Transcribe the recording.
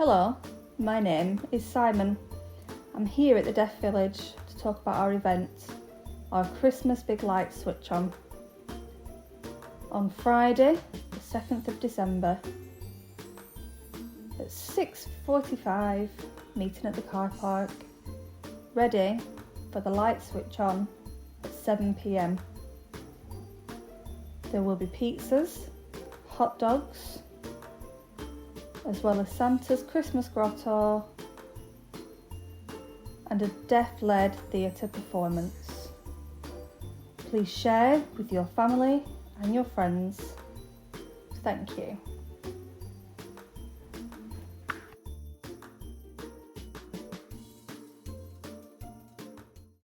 Hello, my name is Simon. I'm here at the Deaf Village to talk about our event, our Christmas Big Light Switch On Friday, the 2nd of December at 6:45, meeting at the car park, ready for the light switch on at 7 p.m. There will be pizzas, hot dogs, as well as Santa's Christmas Grotto and a deaf-led theatre performance. Please share with your family and your friends. Thank you.